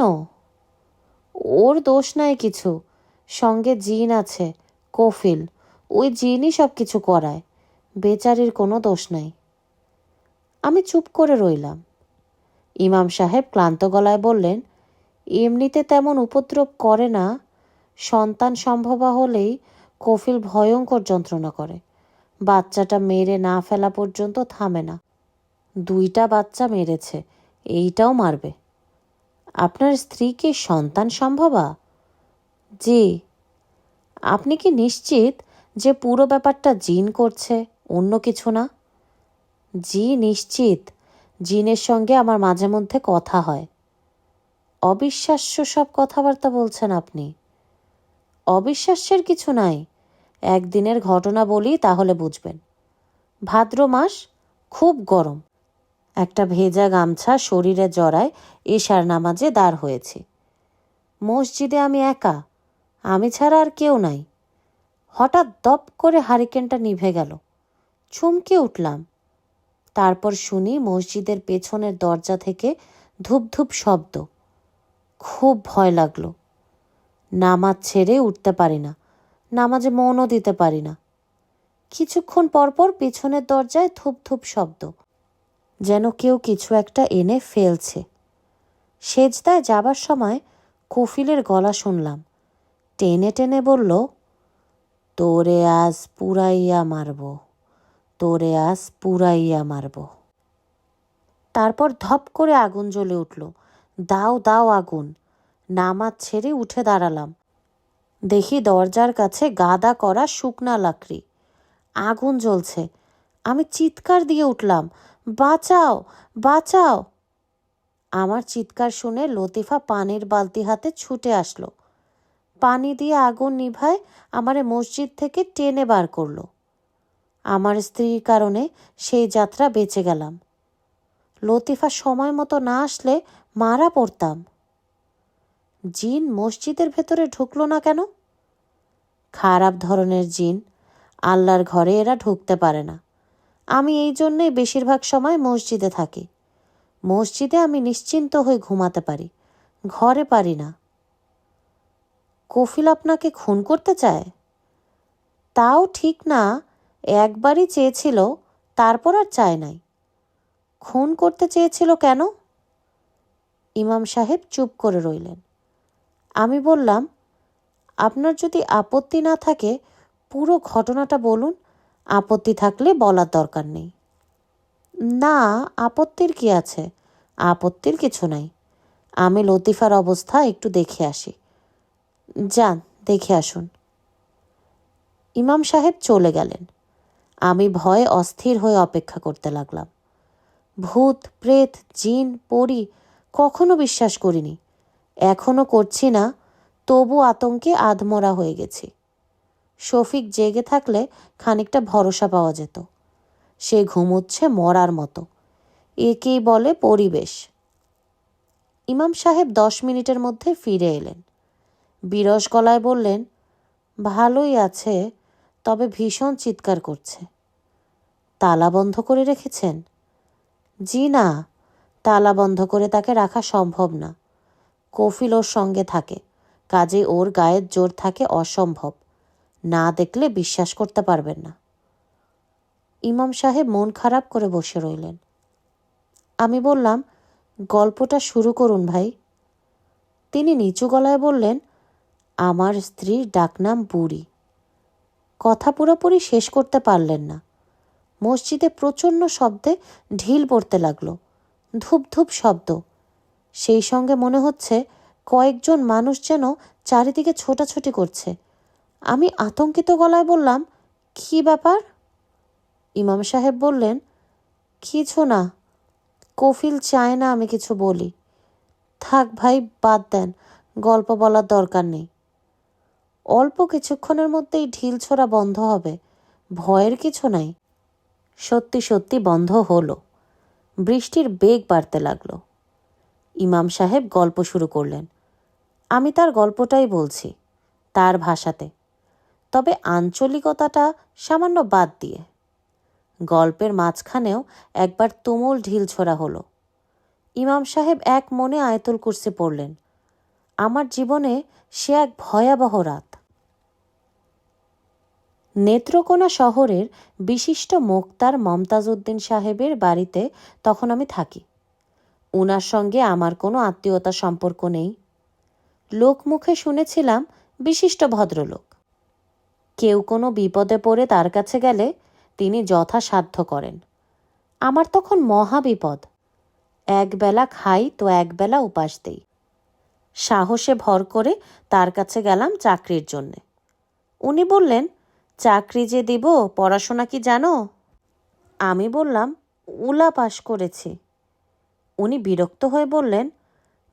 ওর দোষ নাই কিছু, সঙ্গে জিন আছে, কফিল, ওই জিনই সব কিছু করায়, বেচারির কোনো দোষ নাই। আমি চুপ করে রইলাম। ইমাম সাহেব ক্লান্ত গলায় বললেন, এমনিতে তেমন উপদ্রব করে না, সন্তান সম্ভবা হলেই কফিল ভয়ঙ্কর যন্ত্রণা করে। বাচ্চাটা মেরে না ফেলা পর্যন্ত থামে না। 2টা বাচ্চা মেরেছে, এইটাও মারবে। আপনার স্ত্রী কি সন্তান সম্ভবা? জি। আপনি কি নিশ্চিত যে পুরো ব্যাপারটা জিন করছে, অন্য কিছু না? জি নিশ্চিত। জিনের সঙ্গে আমার মাঝে মধ্যে কথা হয়। অবিশ্বাস্য সব কথাবার্তা বলছেন আপনি। অবিশ্বাস্যের কিছু নাই, একদিনের ঘটনা বলি তাহলে বুঝবেন। ভাদ্র মাস, খুব গরম। একটা ভেজা গামছা শরীরে জড়ায় এশার নামাজে দাঁড় হয়েছি। মসজিদে আমি একা, আমি ছাড়া আর কেউ নাই। হঠাৎ দপ করে হারিকেনটা নিভে গেল। চমকে উঠলাম। তারপর শুনি মসজিদের পেছনের দরজা থেকে ধূপ ধূপ শব্দ। খুব ভয় লাগলো। নামাজ ছেড়ে উঠতে পারি না, নামাজে মনও দিতে পারি না। কিছুক্ষণ পরপর পিছনের দরজায় ধূপ ধূপ শব্দ, যেন কেউ কিছু একটা এনে ফেলছে। সেজদায় যাবার সময় কফিলের গলা শুনলাম, টেনে টেনে বলল, তোরে আজ পুরাইয়া মারব, তোরে আজ পুরাইয়া মারব। তারপর ধপ করে আগুন জ্বলে উঠল। দাও দাও আগুন। নামাজ ছেড়ে উঠে দাঁড়ালাম। দেখি দরজার কাছে গাদা করা শুকনা লাকড়ি, আগুন জ্বলছে। আমি চিৎকার দিয়ে উঠলাম, বাঁচাও বাঁচাও। আমার চিৎকার শুনে লতিফা পানির বালতি হাতে ছুটে আসলো। পানি দিয়ে আগুন নিভায় আমারে মসজিদ থেকে টেনে বার করলো। আমার স্ত্রীর কারণে সেই যাত্রা বেঁচে গেলাম। লতিফা সময় মতো না আসলে মারা পড়তাম। জিন মসজিদের ভেতরে ঢুকলো না কেন? খারাপ ধরনের জিন, আল্লাহর ঘরে এরা ঢুকতে পারে না। আমি এই জন্যেই বেশিরভাগ সময় মসজিদে থাকি। মসজিদে আমি নিশ্চিন্ত হয়ে ঘুমাতে পারি, ঘরে পারি না। কফিল আপনাকে খুন করতে চায়? তাও ঠিক না, একবারই চেয়েছিল, তারপর আর চায় নাই। খুন করতে চেয়েছিল কেন? ইমাম সাহেব চুপ করে রইলেন। আমি বললাম, আপনার যদি আপত্তি না থাকে পুরো ঘটনাটা বলুন, আপত্তি থাকলে বলার দরকার নেই। না, আপত্তির কি আছে? আপত্তির কিছু নাই। আমি লতিফার অবস্থা একটু দেখে আসি। যান, দেখে আসুন। ইমাম সাহেব চলে গেলেন। আমি ভয়ে অস্থির হয়ে অপেক্ষা করতে লাগলাম। ভূত, প্রেত, জিন, পরী কখনো বিশ্বাস করিনি, এখনো করছি না, তবু আতঙ্কে আধমরা হয়ে গেছি। শফিক জেগে থাকলে খানিকটা ভরসা পাওয়া যেত। সে ঘুমোচ্ছে মরার মতো। একেই বলে পরিবেশ। ইমাম সাহেব 10 মিনিটের মধ্যে ফিরে এলেন। বিরস গলায় বললেন, ভালোই আছে, তবে ভীষণ চিৎকার করছে। তালা বন্ধ করে রেখেছেন? জি না, তালা বন্ধ করে তাকে রাখা সম্ভব না। কফিল ওর সঙ্গে থাকে, কাজে ওর গায়ের জোর থাকে অসম্ভব। না দেখলে বিশ্বাস করতে পারবেন না। ইমাম সাহেব মন খারাপ করে বসে রইলেন। আমি বললাম, গল্পটা শুরু করুন ভাই। তিনি নিচু গলায় বললেন, আমার স্ত্রীর ডাকনাম বুড়ি। কথা পুরোপুরি শেষ করতে পারলেন না। মসজিদে প্রচণ্ড শব্দে ঢিল পড়তে লাগলো, ধূপ ধূপ শব্দ। সেই সঙ্গে মনে হচ্ছে কয়েকজন মানুষ যেন চারিদিকে ছোটাছুটি করছে। আমি আতঙ্কিত গলায় বললাম, কী ব্যাপার? ইমাম সাহেব বললেন, কিছু না, কফিল চায় না আমি কিছু বলি। থাক ভাই, বাদ দেন, গল্প বলার দরকার নেই। অল্প কিছুক্ষণের মধ্যেই ঢিল ছোড়া বন্ধ হবে, ভয়ের কিছু নাই। সত্যি সত্যি বন্ধ হলো। বৃষ্টির বেগ বাড়তে লাগলো। ইমাম সাহেব গল্প শুরু করলেন। আমি তার গল্পটাই বলছি, তার ভাষাতে, তবে আঞ্চলিকতাটা সামান্য বাদ দিয়ে। গল্পের মাঝখানেও একবার তুমুল ঢিল ছোড়া হলো। ইমাম সাহেব এক মনে আয়াতুল কুরসি পড়লেন। আমার জীবনে সে এক ভয়াবহ রাত। নেত্রকোনা শহরের বিশিষ্ট মোক্তার মমতাজ উদ্দিন সাহেবের বাড়িতে তখন আমি থাকি। উনার সঙ্গে আমার কোনো আত্মীয়তা সম্পর্ক নেই। লোকমুখে শুনেছিলাম বিশিষ্ট ভদ্রলোক। কেউ কোনো বিপদে পড়ে তার কাছে গেলে তিনি যথাসাধ্য করেন। আমার তখন মহা বিপদ। একবেলা খাই তো একবেলা উপাস দেই। সাহসে ভর করে তার কাছে গেলাম চাকরির জন্যে। উনি বললেন, চাকরি যে দিব, পড়াশোনা কি জানো? আমি বললাম, উলা পাশ করেছি। উনি বিরক্ত হয়ে বললেন,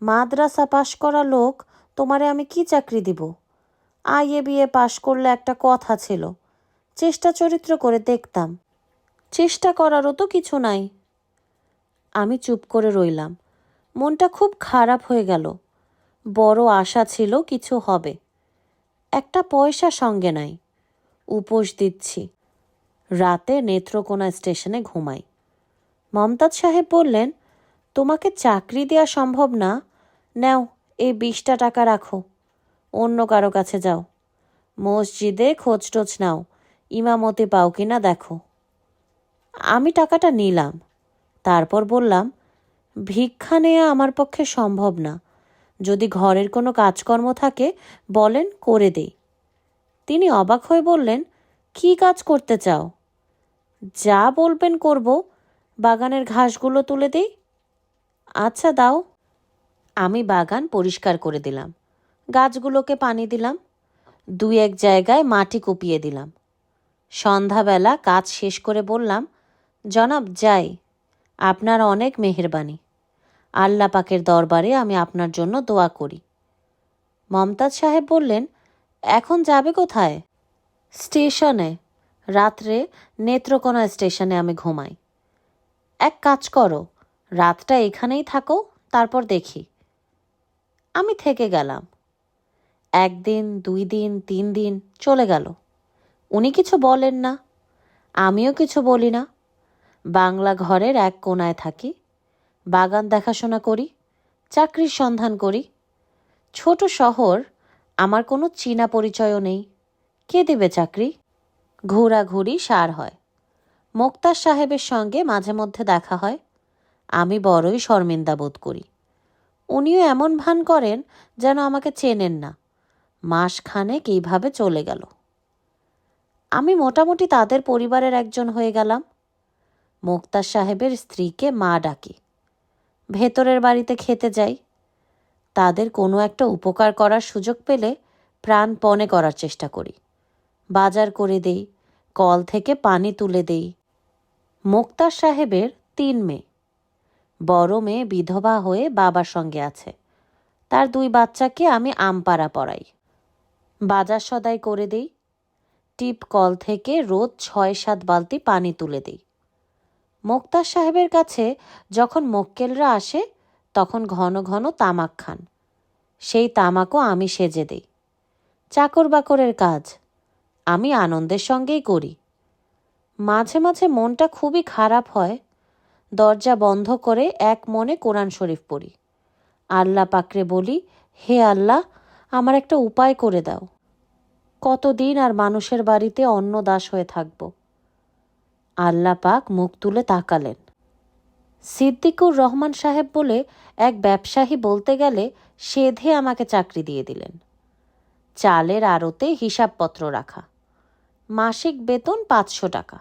মাদ্রাসা পাশ করা লোক, তোমারে আমি কি চাকরি দিব? আইএ বিএ পাশ করলে একটা কথা ছিল, চেষ্টা চরিত্র করে দেখতাম। চেষ্টা করারও তো কিছু নাই। আমি চুপ করে রইলাম। মনটা খুব খারাপ হয়ে গেল। বড় আশা ছিল কিছু হবে। একটা পয়সা সঙ্গে নাই। উপোস দিচ্ছি। রাতে নেত্রকোনা স্টেশনে ঘুমাই। মমতাজ সাহেব বললেন, তোমাকে চাকরি দেওয়া সম্ভব না, নাও এই 20টা টাকা রাখো, অন্য কারো কাছে যাও। মসজিদে খোঁজ টোজ নাও, ইমামতি পাও কিনা দেখো। আমি টাকাটা নিলাম। তারপর বললাম, ভিক্ষা নেওয়া আমার পক্ষে সম্ভব না। যদি ঘরের কোনো কাজকর্ম থাকে বলেন, করে দেই। তিনি অবাক হয়ে বললেন, কি কাজ করতে চাও? যা বলবেন করব। বাগানের ঘাসগুলো তুলে দিই। আচ্ছা দাও। আমি বাগান পরিষ্কার করে দিলাম, গাছগুলোকে পানি দিলাম, 2-1 জায়গায় মাটি কুপিয়ে দিলাম। সন্ধ্যাবেলা কাজ শেষ করে বললাম, জনাব যাই, আপনার অনেক মেহেরবানি। আল্লাহ পাকের দরবারে আমি আপনার জন্য দোয়া করি। মমতাজ সাহেব বললেন, এখন যাবে কোথায়? স্টেশনে। রাত্রে নেত্রকোনা স্টেশনে আমি ঘুমাই। এক কাজ করো, রাতটা এখানেই থাকো, তারপর দেখি। আমি থেকে গেলাম। 1 দিন, 2 দিন, 3 দিন চলে গেল। উনি কিছু বলেন না, আমিও কিছু বলি না। বাংলা ঘরের এক কোনায় থাকি, বাগান দেখাশোনা করি, চাকরির সন্ধান করি। ছোট শহর, আমার কোনো চীনা পরিচয়ও নেই। কে দেবে চাকরি? ঘোরাঘুরি সার হয়। মোক্তার সাহেবের সঙ্গে মাঝে মধ্যে দেখা হয়। আমি বড়ই শর্মিন্দা বোধ করি। উনিও এমন ভান করেন যেন আমাকে চেনেন না। মাসখানেক এইভাবে চলে গেল। আমি মোটামুটি তাদের পরিবারের একজন হয়ে গেলাম। মোক্তার সাহেবের স্ত্রীকে মা ডাকি। ভেতরের বাড়িতে খেতে যাই। তাদের কোনো একটা উপকার করার সুযোগ পেলে প্রাণপণে করার চেষ্টা করি। বাজার করে দেই, কল থেকে পানি তুলে দেই। মোক্তার সাহেবের 3 মেয়ে। বড় মেয়ে বিধবা হয়ে বাবার সঙ্গে আছে। তার 2 বাচ্চাকে আমি আমপাড়া পড়াই। বাজার সদাই করে দেই। টিপ কল থেকে রোজ 6-7 বালতি পানি তুলে দিই। মোক্তার সাহেবের কাছে যখন মক্কেলরা আসে তখন ঘন ঘন তামাক খান। সেই তামাকও আমি সেজে দেই। চাকর বাকরের কাজ আমি আনন্দের সঙ্গেই করি। মাঝে মাঝে মনটা খুবই খারাপ হয়। দরজা বন্ধ করে এক মনে কোরআন শরীফ পড়ি। আল্লাহ পাকরে বলি, হে আল্লাহ, আমার একটা উপায় করে দাও। কতদিন আর মানুষের বাড়িতে অন্ন দাস হয়ে থাকব? আল্লাহ পাক মুখ তুলে তাকালেন। সিদ্দিকুর রহমান সাহেব বলে এক ব্যবসায়ী বলতে গেলে সেধে আমাকে চাকরি দিয়ে দিলেন। চালের আড়তে হিসাবপত্র রাখা। মাসিক বেতন 500 টাকা।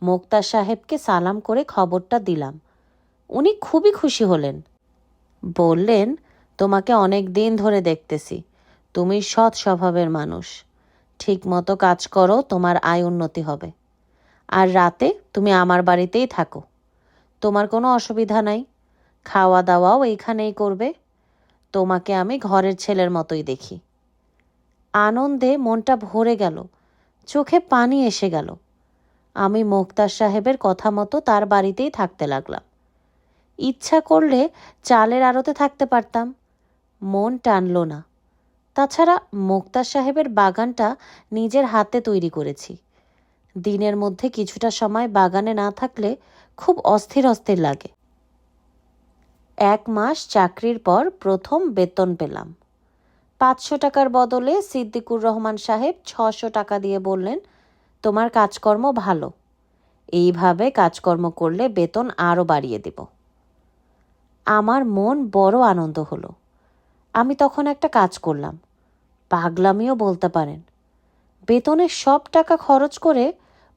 মোক্তার সাহেবকে সালাম করে খবরটা দিলাম। উনি খুবই খুশি হলেন। বললেন, তোমাকে অনেক দিন ধরে দেখতেছি, তুমি সৎ স্বভাবের মানুষ। ঠিক মতো কাজ করো, তোমার আয় উন্নতি হবে। আর রাতে তুমি আমার বাড়িতেই থাকো, তোমার কোনো অসুবিধা নাই। খাওয়া দাওয়াও এইখানেই করবে। তোমাকে আমি ঘরের ছেলের মতোই দেখি। আনন্দে মনটা ভরে গেল, চোখে পানি এসে গেল। আমি মোক্তার সাহেবের কথা মতো তার বাড়িতেই থাকতে লাগলাম। ইচ্ছা করলে চালের আড়তে থাকতে পারতাম, মন টানল না। তাছাড়া মোক্তার সাহেবের বাগানটা নিজের হাতে তৈরি করেছি। দিনের মধ্যে কিছুটা সময় বাগানে না থাকলে খুব অস্থির অস্থির লাগে। 1 মাস চাকরির পর প্রথম বেতন পেলাম। 500 টাকার বদলে সিদ্দিকুর রহমান সাহেব 600 টাকা দিয়ে বললেন, তোমার কাজকর্ম ভালো, এইভাবে কাজকর্ম করলে বেতন আরও বাড়িয়ে দেব। আমার মন বড় আনন্দ হলো। আমি তখন একটা কাজ করলাম, পাগলামিও বলতে পারেন। বেতনের সব টাকা খরচ করে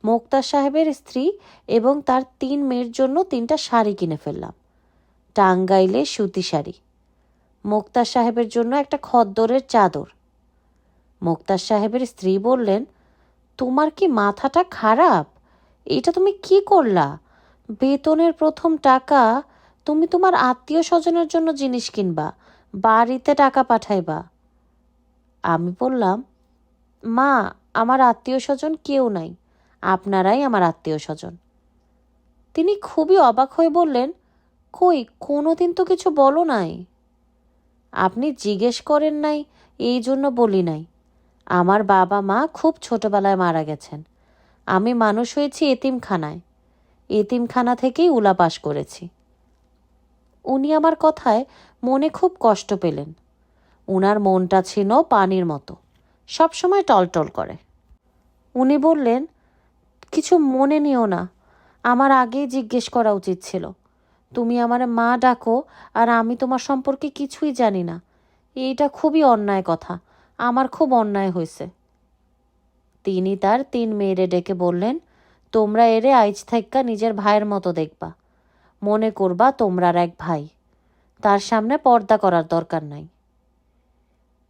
মোক্তার সাহেবের স্ত্রী এবং তার 3 মেয়ের জন্য 3টা শাড়ি কিনে ফেললাম। টাঙ্গাইলে সুতি শাড়ি। মোক্তার সাহেবের জন্য একটা খদ্দরের চাদর। মোক্তার সাহেবের স্ত্রী বললেন, তোমার কি মাথাটা খারাপ? এটা তুমি কি করলা? বেতনের প্রথম টাকা তুমি তোমার আত্মীয় স্বজনের জন্য জিনিস কিনবা, বাড়িতে টাকা পাঠাইবা। আমি বললাম, মা, আমার আত্মীয় স্বজন কেউ নাই, আপনারাই আমার আত্মীয় স্বজন। তিনি খুবই অবাক হয়ে বললেন, কই, কোনোদিন তো কিছু বলো নাই। আপনি জিজ্ঞেস করেন নাই, এই জন্য বলি নাই। আমার বাবা মা খুব ছোটবেলায় মারা গেছেন। আমি মানুষ হয়েছি এতিমখানায়। এতিমখানা থেকেই উলাপাস করেছি। উনি আমার কথায় মনে খুব কষ্ট পেলেন। উনার মনটা ছিল পানির মতো, সব সময় টলটল করে। উনি বললেন, কিছু মনে নিও না, আমার আগেই জিজ্ঞেস করা উচিত ছিল। তুমি আমার মা ডাকো আর আমি তোমার সম্পর্কে কিছুই জানি না। এইটা খুবই অন্যায় কথা, আমার খুব অন্যায় হয়েছে। তিনি তার 3 মেয়েরে ডেকে বললেন, তোমরা এরে আইজ থাইক্কা নিজের ভাইয়ের মতো দেখবা, মনে করবা তোমরার এক ভাই, তার সামনে পর্দা করার দরকার নাই।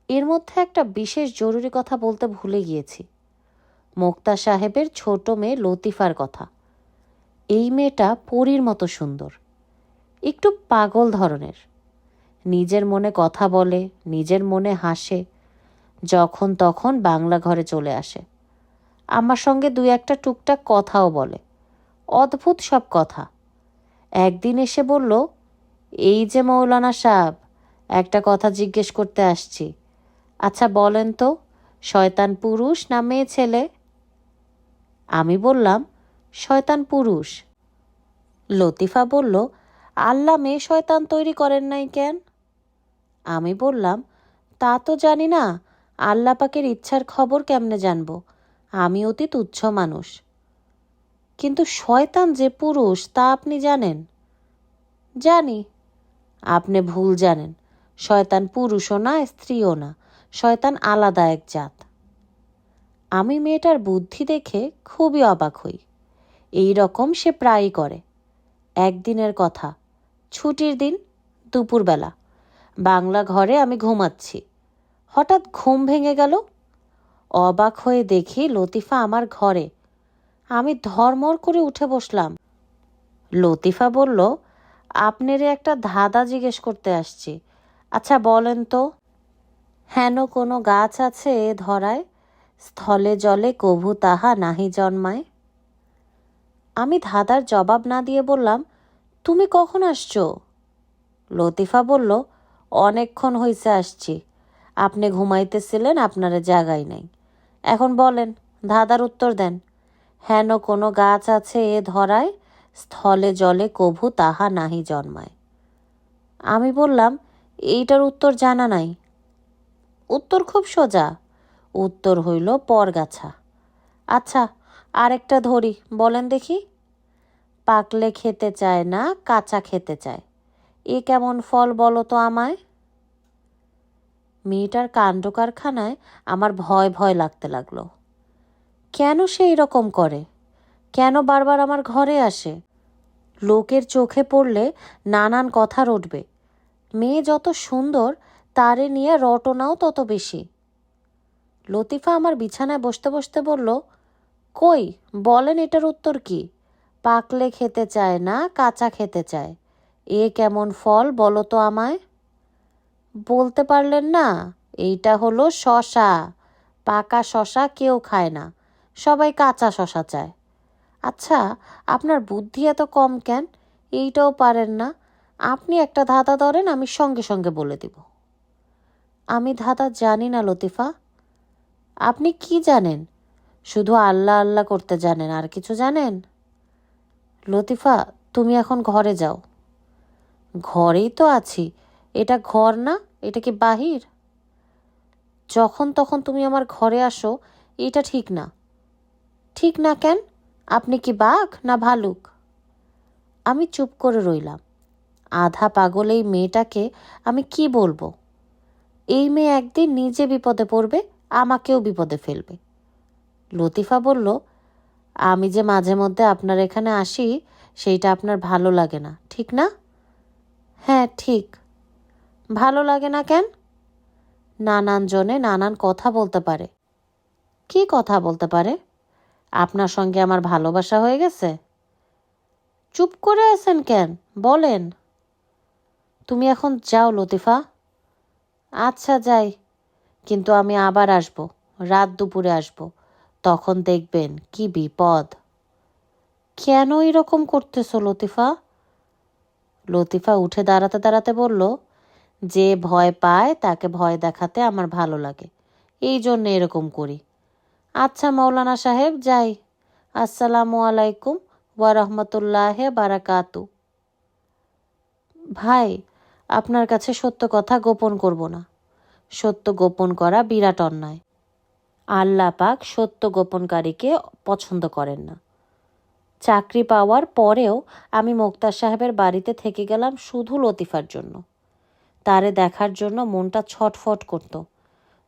এর মধ্যে একটা বিশেষ জরুরি কথা বলতে ভুলে গিয়েছি, মোক্তা সাহেবের ছোট মেয়ে লতিফার কথা। এই মেয়েটা পরীর মতো সুন্দর, একটু পাগল ধরনের, নিজের মনে কথা বলে, নিজের মনে হাসে, যখন তখন বাংলা ঘরে চলে আসে, আমার সঙ্গে 2-1টা টুকটাক কথাও বলে, অদ্ভুত সব কথা। একদিন এসে বলল, এই যে মৌলানা সাহেব, একটা কথা জিজ্ঞেস করতে আসছি, আচ্ছা বলেন তো, শয়তান পুরুষ না মেয়ে ছেলে? আমি বললাম, শয়তান পুরুষ। লতিফা বলল, আল্লাহ মেয়ে শয়তান তৈরি করেন নাই কেন? আমি বললাম, তা তো জানি না, আল্লাহ পাকের ইচ্ছার খবর কেমনে জানবো, আমি অতি তুচ্ছ মানুষ। কিন্তু শয়তান যে পুরুষ তা আপনি জানেন? জানি। আপনি ভুল জানেন, শয়তান পুরুষও না, স্ত্রীও না, শয়তান আলাদা এক জাত। আমি মেয়েটার বুদ্ধি দেখে খুবই অবাক হই। এই রকম সে প্রায়ই করে। একদিনের কথা, ছুটির দিন, দুপুরবেলা, বাংলা ঘরে আমি ঘুমাচ্ছি, হঠাৎ ঘুম ভেঙে গেল। অবাক হয়ে দেখি লতিফা আমার ঘরে। আমি ধর্মর করে উঠে বসলাম। লতিফা বলল, আপনারে একটা ধাঁধা জিজ্ঞেস করতে আসছি, আচ্ছা বলেন তো, হেন কোনো গাছ আছে এ ধরায়, স্থলে জলে কভু তাহা নাহি জন্মায়? আমি ধাঁধার জবাব না দিয়ে বললাম, তুমি কখন আসছো? লতিফা বলল, অনেকক্ষণ হইছে আসছি, আপনি ঘুমাইতেছিলেন, আপনারে জাগাই নাই। এখন বলেন, ধাঁধার উত্তর দেন। হেন কোনো গাছ আছে এ ধরায়, স্থলে জলে কভু তাহা নাহি জন্মায়। আমি বললাম, এইটার উত্তর জানা নাই। উত্তর খুব সোজা, উত্তর হইল পরগাছা। আচ্ছা, আরেকটা ধরি, বলেন দেখি। পাকলে খেতে চায় না, কাঁচা খেতে চায়, এ কেমন ফল বলো তো আমায়? মেয়েটার কাণ্ড কারখানায় আমার ভয় ভয় লাগতে লাগলো। কেন সে এরকম করে? কেন বারবার আমার ঘরে আসে? লোকের চোখে পড়লে নানান কথা রটবে। মেয়ে যত সুন্দর, তারে নিয়ে রটনাও তত বেশি। লতিফা আমার বিছানায় বসতে বসতে বলল, কই বলেন এটার উত্তর কি? পাকলে খেতে চায় না, কাঁচা খেতে চায়, এ কেমন ফল বলো তো আমায়? বলতে পারলেন না? এইটা হলো শশা। পাকা শশা কেউ খায় না, সবাই কাঁচা শশা চায়। আচ্ছা, আপনার বুদ্ধি এত কম কেন? এইটাও পারেন না? আপনি একটা ধাঁধা ধরেন, আমি সঙ্গে সঙ্গে বলে দিব। আমি ধাঁধা জানি না লতিফা। আপনি কি জানেন? শুধু আল্লাহ আল্লাহ করতে জানেন, আর কিছু জানেন? লতিফা, তুমি এখন ঘরে যাও। ঘরেই তো আছি, এটা ঘর না, এটা কি বাহির? যখন তখন তুমি আমার ঘরে আসো, এটা ঠিক না। ঠিক না কেন? আপনি কি বাঘ না ভালুক? আমি চুপ করে রইলাম। আধা পাগল এই মেয়েটাকে আমি কি বলবো? এই মেয়ে একদিন নিজে বিপদে পড়বে, আমাকেও বিপদে ফেলবে। লতিফা বলল, আমি যে মাঝে মধ্যে আপনার এখানে আসি, সেইটা আপনার ভালো লাগে না, ঠিক না? হ্যাঁ ঠিক। ভালো লাগে না কেন? নানান জনে নানান কথা বলতে পারে। কি কথা বলতে পারে? আপনার সঙ্গে আমার ভালোবাসা হয়ে গেছে? চুপ করে আছেন কেন, বলেন। তুমি এখন যাও লতিফা। আচ্ছা যাই, কিন্তু আমি আবার আসব, রাত দুপুরে আসব, তখন দেখবেন কি বিপদ। কেন এরকম করতেছো লতিফা? লতিফা উঠে দাঁড়াতে দাঁড়াতে বলল, যে ভয় পায় তাকে ভয় দেখাতে আমার ভালো লাগে, এই জন্য এরকম করি। আচ্ছা মৌলানা সাহেব, যাই। আসসালামু আলাইকুম ওয়া রাহমাতুল্লাহি বারাকাতু। ভাই, আপনার কাছে সত্য কথা গোপন করব না। সত্য গোপন করা বিরাট অন্যায়। আল্লাহ পাক সত্য গোপনকারীকে পছন্দ করেন না। চাকরি পাওয়ার পরেও আমি মোক্তার সাহেবের বাড়িতে থেকে গেলাম শুধু লতিফার জন্য। তারে দেখার জন্য মনটা ছটফট করত।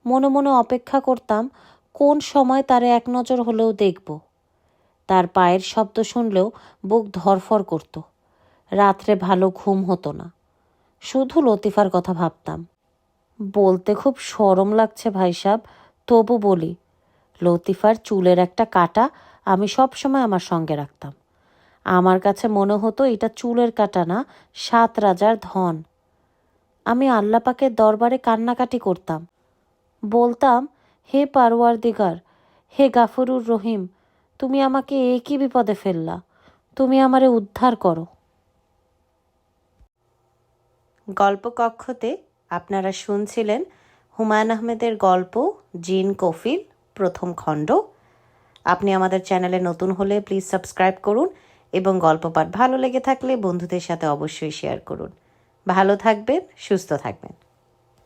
মনে মনে অপেক্ষা করতাম কোন সময় তারে এক নজর হলেও দেখব। তার পায়ের শব্দ শুনলেও বুক ধরফর করত। রাত্রে ভালো ঘুম হতো না। শুধু লতিফার কথা ভাবতাম। বলতে খুব শরম লাগছে ভাই সাহেব, তবু বলি, লতিফার চুলের একটা কাঁটা আমি সবসময় আমার সঙ্গে রাখতাম। আমার কাছে মনে হতো এটা চুলের কাঁটা না, 7 রাজার ধন। আমি আল্লাহ পাকের দরবারে কান্নাকাটি করতাম। বলতাম, হে পারওয়ারদিগার, হে গাফুরুর রহিম, তুমি আমাকে একই বিপদে ফেললা, তুমি আমারে উদ্ধার করো। গল্পকক্ষতে আপনারা শুনছিলেন হুমায়ুন আহমেদের গল্প জিন কফিল প্রথম খণ্ড। আপনি আমাদের চ্যানেলে নতুন হলে প্লিজ সাবস্ক্রাইব করুন এবং গল্প পাঠ ভালো লেগে থাকলে বন্ধুদের সাথে অবশ্যই শেয়ার করুন। ভালো থাকবেন, সুস্থ থাকবেন।